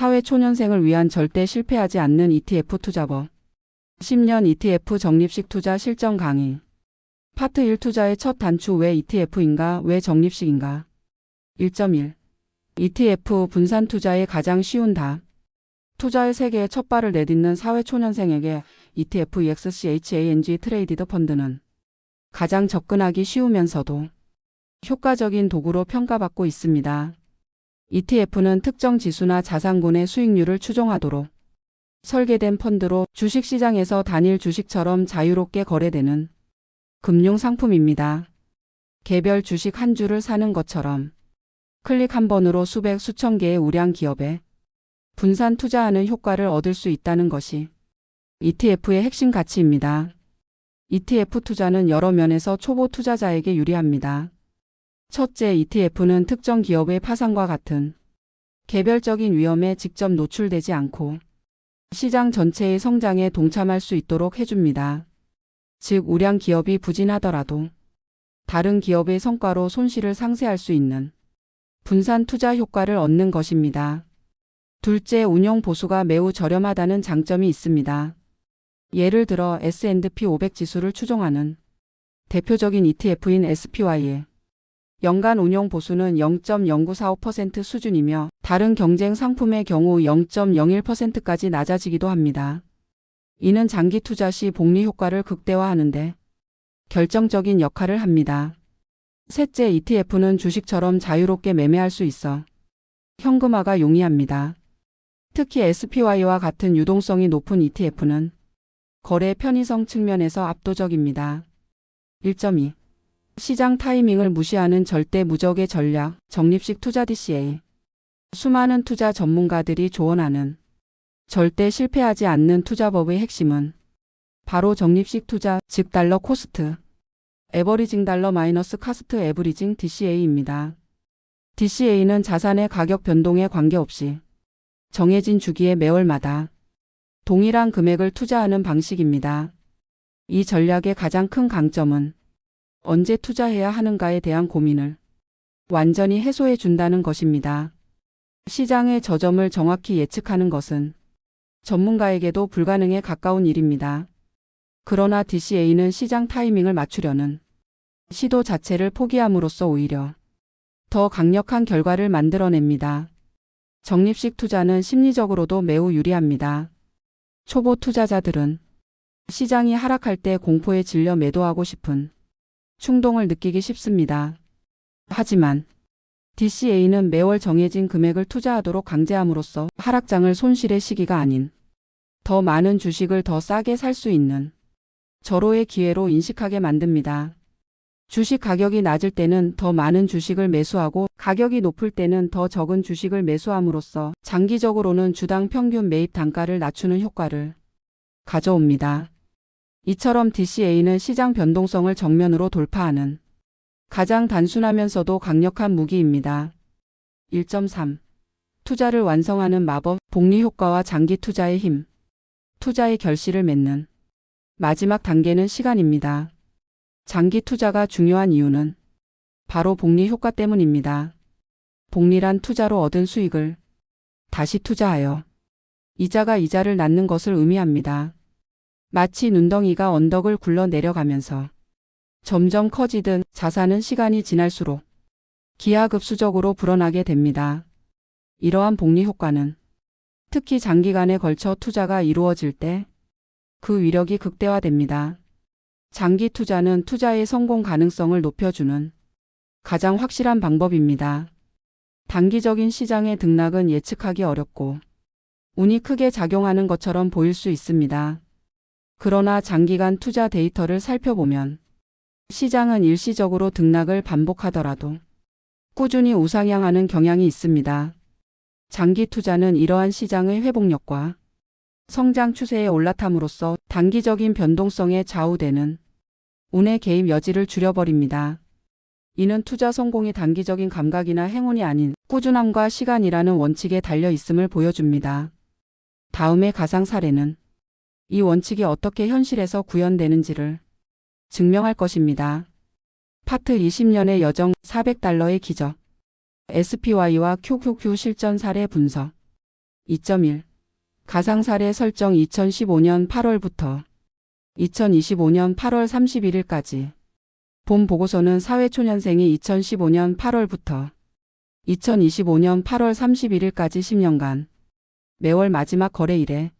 사회 초년생을 위한 절대 실패하지 않는 ETF 투자법. 10년 ETF 적립식 투자 실전 강의. 파트 1 투자의 첫 단추 왜 ETF인가? 왜 적립식인가? 1.1 ETF 분산 투자의 가장 쉬운 답. 투자의 세계에 첫 발을 내딛는 사회 초년생에게 ETF EXCHANG 트레이디드 펀드는 가장 접근하기 쉬우면서도 효과적인 도구로 평가받고 있습니다. ETF는 특정 지수나 자산군의 수익률을 추종하도록 설계된 펀드로 주식시장에서 단일 주식처럼 자유롭게 거래되는 금융상품입니다. 개별 주식 한 주를 사는 것처럼 클릭 한 번으로 수백 수천 개의 우량 기업에 분산 투자하는 효과를 얻을 수 있다는 것이 ETF의 핵심 가치입니다. ETF 투자는 여러 면에서 초보 투자자에게 유리합니다. 첫째, ETF는 특정 기업의 파산과 같은 개별적인 위험에 직접 노출되지 않고 시장 전체의 성장에 동참할 수 있도록 해줍니다. 즉, 우량 기업이 부진하더라도 다른 기업의 성과로 손실을 상쇄할 수 있는 분산 투자 효과를 얻는 것입니다. 둘째, 운용 보수가 매우 저렴하다는 장점이 있습니다. 예를 들어 S&P 500 지수를 추종하는 대표적인 ETF인 SPY의 연간 운용 보수는 0.0945% 수준이며 다른 경쟁 상품의 경우 0.01%까지 낮아지기도 합니다. 이는 장기 투자 시 복리 효과를 극대화하는데 결정적인 역할을 합니다. 셋째, ETF는 주식처럼 자유롭게 매매할 수 있어 현금화가 용이합니다. 특히 SPY와 같은 유동성이 높은 ETF는 거래 편의성 측면에서 압도적입니다. 1.2 시장 타이밍을 무시하는 절대 무적의 전략, 적립식 투자 DCA. 수많은 투자 전문가들이 조언하는 절대 실패하지 않는 투자법의 핵심은 바로 적립식 투자, 즉 달러 코스트, 에버리징 달러 마이너스 카스트 에브리징 DCA입니다. DCA는 자산의 가격 변동에 관계없이 정해진 주기에 매월마다 동일한 금액을 투자하는 방식입니다. 이 전략의 가장 큰 강점은 언제 투자해야 하는가에 대한 고민을 완전히 해소해 준다는 것입니다. 시장의 저점을 정확히 예측하는 것은 전문가에게도 불가능에 가까운 일입니다. 그러나 DCA는 시장 타이밍을 맞추려는 시도 자체를 포기함으로써 오히려 더 강력한 결과를 만들어냅니다. 적립식 투자는 심리적으로도 매우 유리합니다. 초보 투자자들은 시장이 하락할 때 공포에 질려 매도하고 싶은 충동을 느끼기 쉽습니다. 하지만 DCA는 매월 정해진 금액을 투자하도록 강제함으로써 하락장을 손실의 시기가 아닌 더 많은 주식을 더 싸게 살 수 있는 절호의 기회로 인식하게 만듭니다. 주식 가격이 낮을 때는 더 많은 주식을 매수하고 가격이 높을 때는 더 적은 주식을 매수함으로써 장기적으로는 주당 평균 매입 단가를 낮추는 효과를 가져옵니다. 이처럼 DCA는 시장 변동성을 정면으로 돌파하는 가장 단순하면서도 강력한 무기입니다. 1.3 투자를 완성하는 마법, 복리 효과와 장기 투자의 힘. 투자의 결실을 맺는 마지막 단계는 시간입니다. 장기 투자가 중요한 이유는 바로 복리 효과 때문입니다. 복리란 투자로 얻은 수익을 다시 투자하여 이자가 이자를 낳는 것을 의미합니다. 마치 눈덩이가 언덕을 굴러 내려가면서 점점 커지듯 자산은 시간이 지날수록 기하급수적으로 불어나게 됩니다. 이러한 복리 효과는 특히 장기간에 걸쳐 투자가 이루어질 때 그 위력이 극대화됩니다. 장기 투자는 투자의 성공 가능성을 높여주는 가장 확실한 방법입니다. 단기적인 시장의 등락은 예측하기 어렵고 운이 크게 작용하는 것처럼 보일 수 있습니다. 그러나 장기간 투자 데이터를 살펴보면 시장은 일시적으로 등락을 반복하더라도 꾸준히 우상향하는 경향이 있습니다. 장기 투자는 이러한 시장의 회복력과 성장 추세의 올라탐으로써 단기적인 변동성에 좌우되는 운의 개입 여지를 줄여버립니다. 이는 투자 성공이 단기적인 감각이나 행운이 아닌 꾸준함과 시간이라는 원칙에 달려 있음을 보여줍니다. 다음의 가상 사례는 이 원칙이 어떻게 현실에서 구현되는지를 증명할 것입니다. 파트 20년의 여정 400달러의 기적. SPY와 QQQ 실전 사례 분석. 2.1. 가상사례 설정 2015년 8월부터 2025년 8월 31일까지. 본 보고서는 사회초년생이 2015년 8월부터 2025년 8월 31일까지 10년간 매월 마지막 거래일에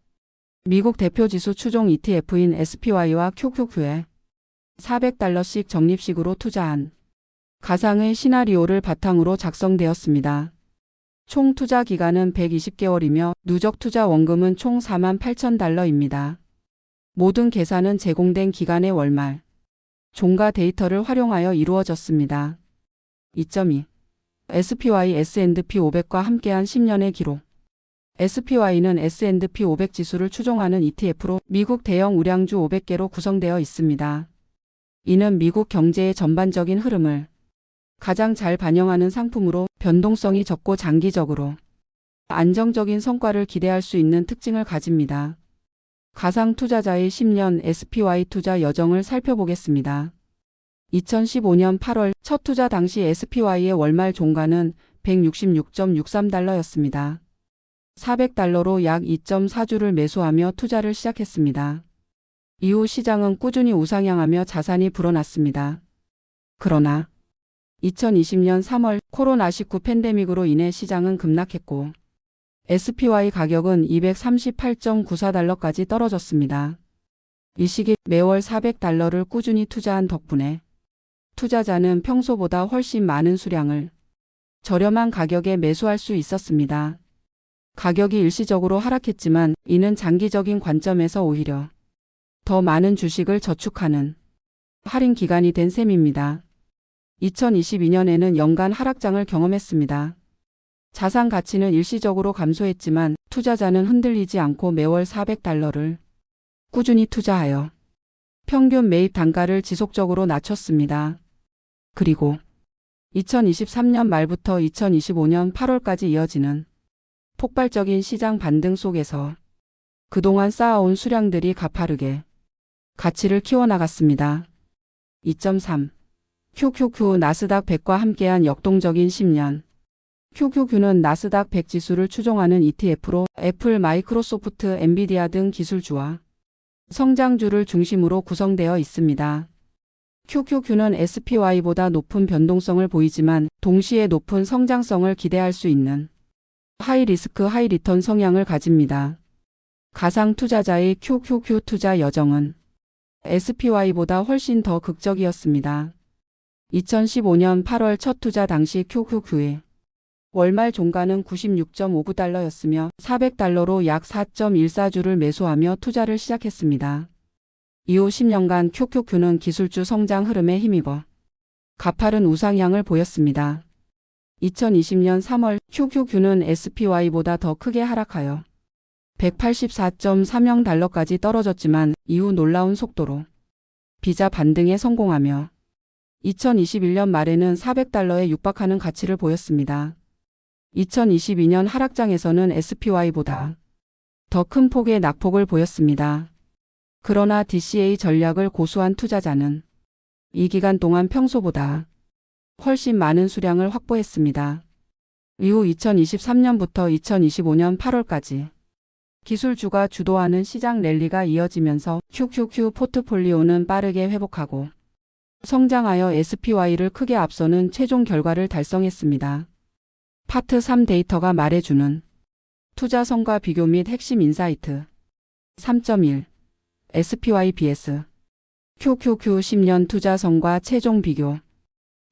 미국 대표 지수 추종 ETF인 SPY와 QQQ에 $400씩 적립식으로 투자한 가상의 시나리오를 바탕으로 작성되었습니다. 총 투자 기간은 120개월이며 누적 투자 원금은 총 $48,000입니다. 모든 계산은 제공된 기간의 월말 종가 데이터를 활용하여 이루어졌습니다. 2.2. SPY S&P 500과 함께한 10년의 기록. SPY는 S&P 500 지수를 추종하는 ETF로 미국 대형 우량주 500개로 구성되어 있습니다. 이는 미국 경제의 전반적인 흐름을 가장 잘 반영하는 상품으로 변동성이 적고 장기적으로 안정적인 성과를 기대할 수 있는 특징을 가집니다. 가상 투자자의 10년 SPY 투자 여정을 살펴보겠습니다. 2015년 8월 첫 투자 당시 SPY의 월말 종가는 $166.63였습니다. $400로 약 2.4주를 매수하며 투자를 시작했습니다. 이후 시장은 꾸준히 우상향하며 자산이 불어났습니다. 그러나 2020년 3월 코로나19 팬데믹으로 인해 시장은 급락했고 SPY 가격은 $238.94까지 떨어졌습니다. 이 시기 매월 $400를 꾸준히 투자한 덕분에 투자자는 평소보다 훨씬 많은 수량을 저렴한 가격에 매수할 수 있었습니다. 가격이 일시적으로 하락했지만 이는 장기적인 관점에서 오히려 더 많은 주식을 저축하는 할인 기간이 된 셈입니다. 2022년에는 연간 하락장을 경험했습니다. 자산 가치는 일시적으로 감소했지만 투자자는 흔들리지 않고 매월 $400를 꾸준히 투자하여 평균 매입 단가를 지속적으로 낮췄습니다. 그리고 2023년 말부터 2025년 8월까지 이어지는 폭발적인 시장 반등 속에서 그동안 쌓아온 수량들이 가파르게 가치를 키워나갔습니다. 2.3. QQQ 나스닥 100과 함께한 역동적인 10년. QQQ는 나스닥 100 지수를 추종하는 ETF로 애플, 마이크로소프트, 엔비디아 등 기술주와 성장주를 중심으로 구성되어 있습니다. QQQ는 SPY보다 높은 변동성을 보이지만 동시에 높은 성장성을 기대할 수 있는 하이 리스크 하이 리턴 성향을 가집니다. 가상 투자자의 QQQ 투자 여정은 SPY보다 훨씬 더 극적이었습니다. 2015년 8월 첫 투자 당시 QQQ의 월말 종가는 $96.59였으며 $400로 약 4.14주를 매수하며 투자를 시작했습니다. 이후 10년간 QQQ는 기술주 성장 흐름에 힘입어 가파른 우상향을 보였습니다. 2020년 3월 QQQ는 SPY보다 더 크게 하락하여 $184.30까지 떨어졌지만 이후 놀라운 속도로 비자 반등에 성공하며 2021년 말에는 $400에 육박하는 가치를 보였습니다. 2022년 하락장에서는 SPY보다 더 큰 폭의 낙폭을 보였습니다. 그러나 DCA 전략을 고수한 투자자는 이 기간 동안 평소보다 훨씬 많은 수량을 확보했습니다. 이후 2023년부터 2025년 8월까지 기술주가 주도하는 시장 랠리가 이어지면서 QQQ 포트폴리오는 빠르게 회복하고 성장하여 SPY를 크게 앞서는 최종 결과를 달성했습니다. 파트 3 데이터가 말해주는 투자 성과 비교 및 핵심 인사이트. 3.1. SPY vs QQQ 10년 투자 성과 최종 비교.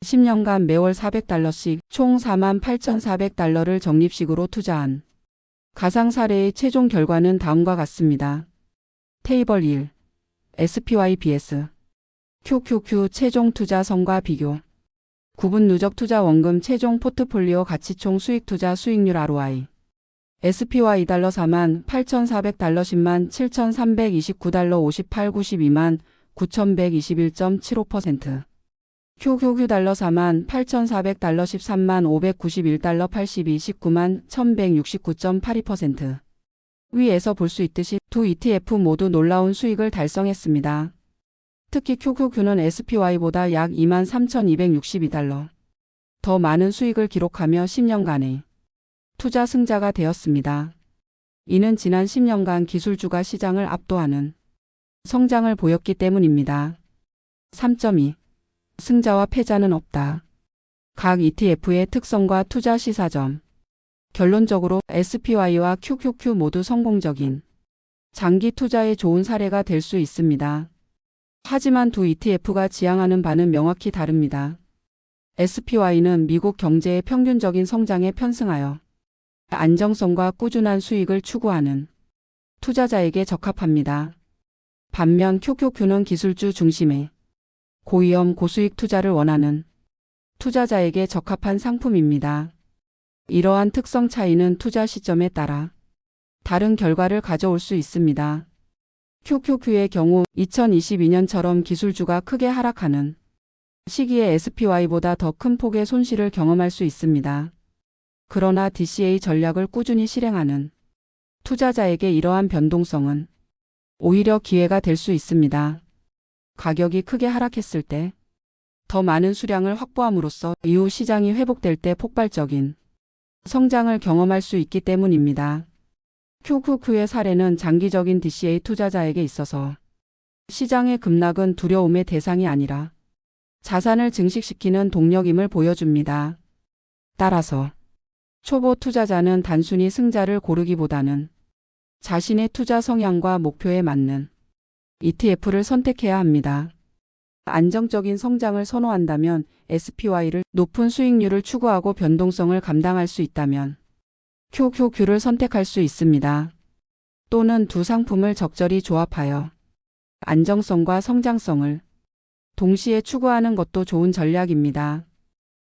10년간 매월 $400씩 총 $48,400를 적립식으로 투자한 가상 사례의 최종 결과는 다음과 같습니다. 테이블 1. SPY vs QQQ 최종 투자 성과 비교. 구분 누적 투자 원금 최종 포트폴리오 가치 총 수익 투자 수익률 ROI. SPY $48,400 10만 7,329 58 92만 9,121.75%. QQQ $48,400 13만 591 82 19만 1,169.82%. 위에서 볼 수 있듯이 두 ETF 모두 놀라운 수익을 달성했습니다. 특히 QQQ는 SPY보다 약 23,262 더 많은 수익을 기록하며 10년간의 투자 승자가 되었습니다. 이는 지난 10년간 기술주가 시장을 압도하는 성장을 보였기 때문입니다. 3.2. 승자와 패자는 없다. 각 ETF의 특성과 투자 시사점. 결론적으로 SPY와 QQQ 모두 성공적인 장기 투자에 좋은 사례가 될 수 있습니다. 하지만 두 ETF가 지향하는 바는 명확히 다릅니다. SPY는 미국 경제의 평균적인 성장에 편승하여 안정성과 꾸준한 수익을 추구하는 투자자에게 적합합니다. 반면 QQQ는 기술주 중심의 고위험 고수익 투자를 원하는 투자자에게 적합한 상품입니다. 이러한 특성 차이는 투자 시점에 따라 다른 결과를 가져올 수 있습니다. QQQ의 경우 2022년처럼 기술주가 크게 하락하는 시기에 SPY보다 더 큰 폭의 손실을 경험할 수 있습니다. 그러나 DCA 전략을 꾸준히 실행하는 투자자에게 이러한 변동성은 오히려 기회가 될 수 있습니다. 가격이 크게 하락했을 때 더 많은 수량을 확보함으로써 이후 시장이 회복될 때 폭발적인 성장을 경험할 수 있기 때문입니다. QQQ의 사례는 장기적인 DCA 투자자에게 있어서 시장의 급락은 두려움의 대상이 아니라 자산을 증식시키는 동력임을 보여줍니다. 따라서 초보 투자자는 단순히 승자를 고르기보다는 자신의 투자 성향과 목표에 맞는 ETF를 선택해야 합니다. 안정적인 성장을 선호한다면 SPY를, 높은 수익률을 추구하고 변동성을 감당할 수 있다면 QQQ를 선택할 수 있습니다. 또는 두 상품을 적절히 조합하여 안정성과 성장성을 동시에 추구하는 것도 좋은 전략입니다.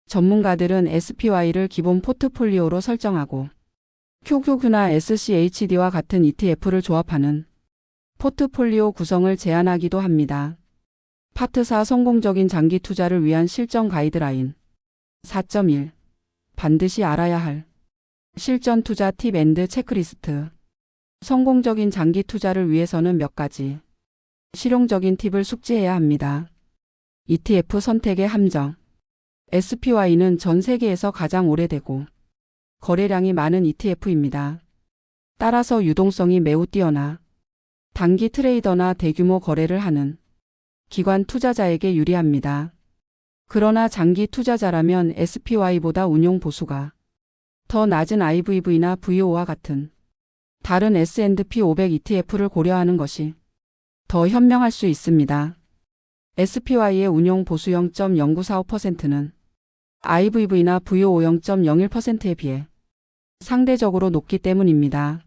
전문가들은 SPY를 기본 포트폴리오로 설정하고 QQQ나 SCHD와 같은 ETF를 조합하는 포트폴리오 구성을 제안하기도 합니다. 파트 4 성공적인 장기 투자를 위한 실전 가이드라인 4.1 반드시 알아야 할 실전 투자 팁 앤드 체크리스트. 성공적인 장기 투자를 위해서는 몇 가지 실용적인 팁을 숙지해야 합니다. ETF 선택의 함정. SPY는 전 세계에서 가장 오래되고 거래량이 많은 ETF입니다. 따라서 유동성이 매우 뛰어나 단기 트레이더나 대규모 거래를 하는 기관 투자자에게 유리합니다. 그러나 장기 투자자라면 SPY보다 운용 보수가 더 낮은 IVV나 VO와 같은 다른 S&P 500 ETF를 고려하는 것이 더 현명할 수 있습니다. SPY의 운용 보수 0.0945%는 IVV나 VO 0.01%에 비해 상대적으로 높기 때문입니다.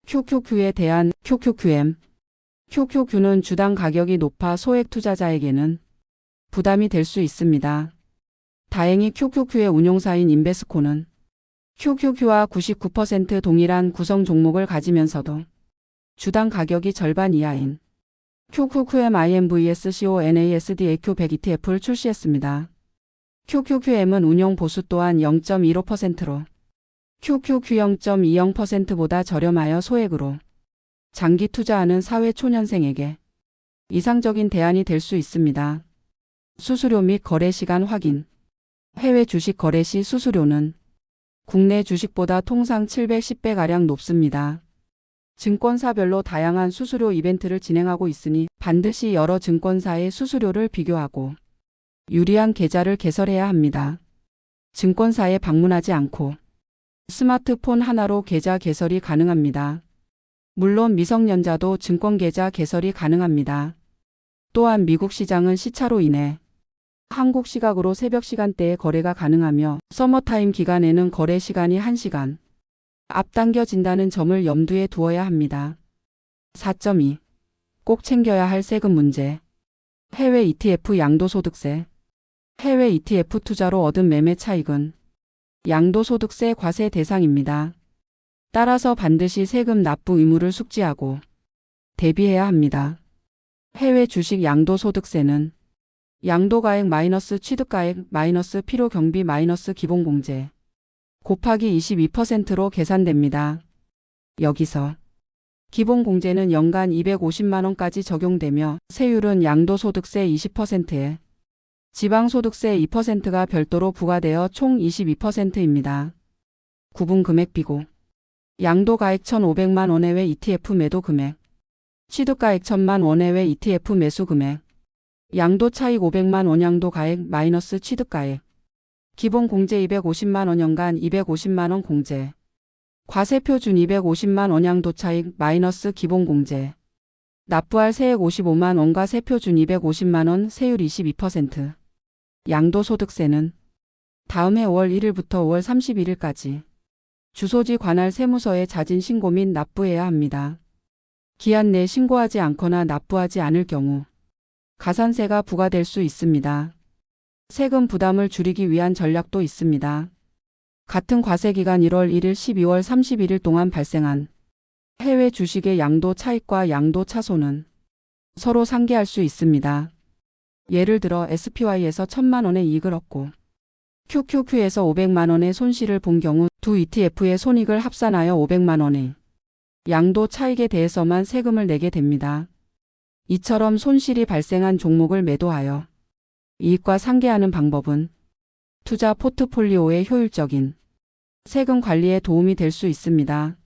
QQQ에 대한 QQQM. QQQ는 주당 가격이 높아 소액 투자자에게는 부담이 될 수 있습니다. 다행히 QQQ의 운용사인 인베스코는 QQQ와 99% 동일한 구성 종목을 가지면서도 주당 가격이 절반 이하인 QQQM INVSCONASDAQ 100 ETF를 출시했습니다. QQQM은 운용 보수 또한 0.15%로 QQQ 0.20%보다 저렴하여 소액으로 장기 투자하는 사회초년생에게 이상적인 대안이 될 수 있습니다. 수수료 및 거래 시간 확인. 해외 주식 거래 시 수수료는 국내 주식보다 통상 710배가량 높습니다. 증권사별로 다양한 수수료 이벤트를 진행하고 있으니 반드시 여러 증권사의 수수료를 비교하고 유리한 계좌를 개설해야 합니다. 증권사에 방문하지 않고 스마트폰 하나로 계좌 개설이 가능합니다. 물론 미성년자도 증권계좌 개설이 가능합니다. 또한 미국 시장은 시차로 인해 한국 시각으로 새벽 시간대에 거래가 가능하며 서머타임 기간에는 거래 시간이 1시간 앞당겨진다는 점을 염두에 두어야 합니다. 4.2. 꼭 챙겨야 할 세금 문제. 해외 ETF 양도소득세. 해외 ETF 투자로 얻은 매매 차익은 양도소득세 과세 대상입니다. 따라서 반드시 세금 납부 의무를 숙지하고 대비해야 합니다. 해외 주식 양도소득세는 양도가액 마이너스 취득가액 마이너스 필요경비 마이너스 기본공제 곱하기 22%로 계산됩니다. 여기서 기본공제는 연간 250만원까지 적용되며 세율은 양도소득세 20%에 지방소득세 2%가 별도로 부과되어 총 22%입니다. 구분 금액 비고 양도가액 1,500만 원 내외 ETF 매도 금액. 취득가액 1,000만 원 내외 ETF 매수 금액. 양도 차익 500만 원 양도가액 마이너스 취득가액. 기본 공제 250만 원 연간 250만 원 공제. 과세표준 250만 원 양도차익 마이너스 기본 공제. 납부할 세액 55만 원과 세표준 250만 원 세율 22%. 양도소득세는 다음 해 5월 1일부터 5월 31일까지 주소지 관할 세무서에 자진 신고 및 납부해야 합니다. 기한 내 신고하지 않거나 납부하지 않을 경우 가산세가 부과될 수 있습니다. 세금 부담을 줄이기 위한 전략도 있습니다. 같은 과세기간 1월 1일 12월 31일 동안 발생한 해외 주식의 양도 차익과 양도 차손은 서로 상계할 수 있습니다. 예를 들어 SPY에서 1,000만 원의 이익을 얻고 QQQ에서 500만 원의 손실을 본 경우 두 ETF의 손익을 합산하여 500만 원의 양도 차익에 대해서만 세금을 내게 됩니다. 이처럼 손실이 발생한 종목을 매도하여 이익과 상계하는 방법은 투자 포트폴리오의 효율적인 세금 관리에 도움이 될 수 있습니다.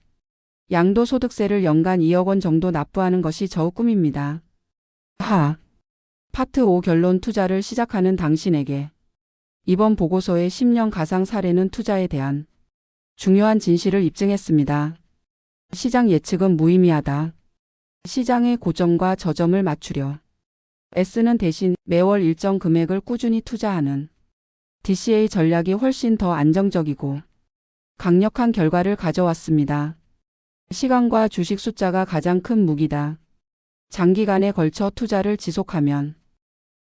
양도소득세를 연간 2억 원 정도 납부하는 것이 저우 꿈입니다. 파트 5 결론 투자를 시작하는 당신에게 이번 보고서의 10년 가상 사례는 투자에 대한 중요한 진실을 입증했습니다. 시장 예측은 무의미하다. 시장의 고점과 저점을 맞추려 S는 대신 매월 일정 금액을 꾸준히 투자하는 DCA 전략이 훨씬 더 안정적이고 강력한 결과를 가져왔습니다. 시간과 주식 숫자가 가장 큰 무기다. 장기간에 걸쳐 투자를 지속하면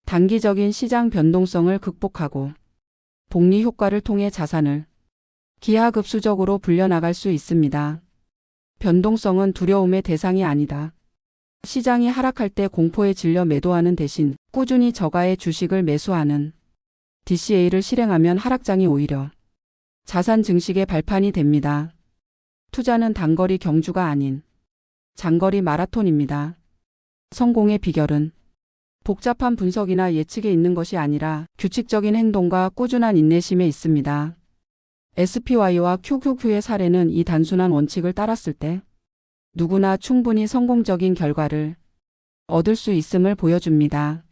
단기적인 시장 변동성을 극복하고 복리 효과를 통해 자산을 기하급수적으로 불려나갈 수 있습니다. 변동성은 두려움의 대상이 아니다. 시장이 하락할 때 공포에 질려 매도하는 대신 꾸준히 저가의 주식을 매수하는 DCA를 실행하면 하락장이 오히려 자산 증식의 발판이 됩니다. 투자는 단거리 경주가 아닌 장거리 마라톤입니다. 성공의 비결은 복잡한 분석이나 예측에 있는 것이 아니라 규칙적인 행동과 꾸준한 인내심에 있습니다. SPY와 QQQ의 사례는 이 단순한 원칙을 따랐을 때 누구나 충분히 성공적인 결과를 얻을 수 있음을 보여줍니다.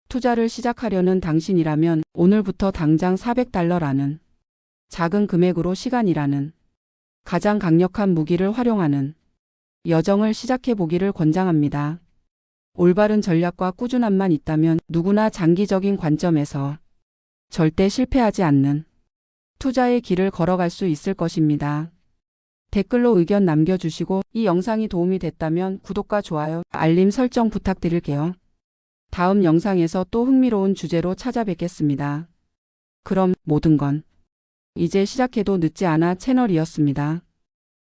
투자를 시작하려는 당신이라면 오늘부터 당장 $400라는 작은 금액으로 시간이라는 가장 강력한 무기를 활용하는 여정을 시작해 보기를 권장합니다. 올바른 전략과 꾸준함만 있다면 누구나 장기적인 관점에서 절대 실패하지 않는 투자의 길을 걸어갈 수 있을 것입니다. 댓글로 의견 남겨주시고 이 영상이 도움이 됐다면 구독과 좋아요, 알림 설정 부탁드릴게요. 다음 영상에서 또 흥미로운 주제로 찾아뵙겠습니다. 그럼 모든 건 이제 시작해도 늦지 않아 채널이었습니다.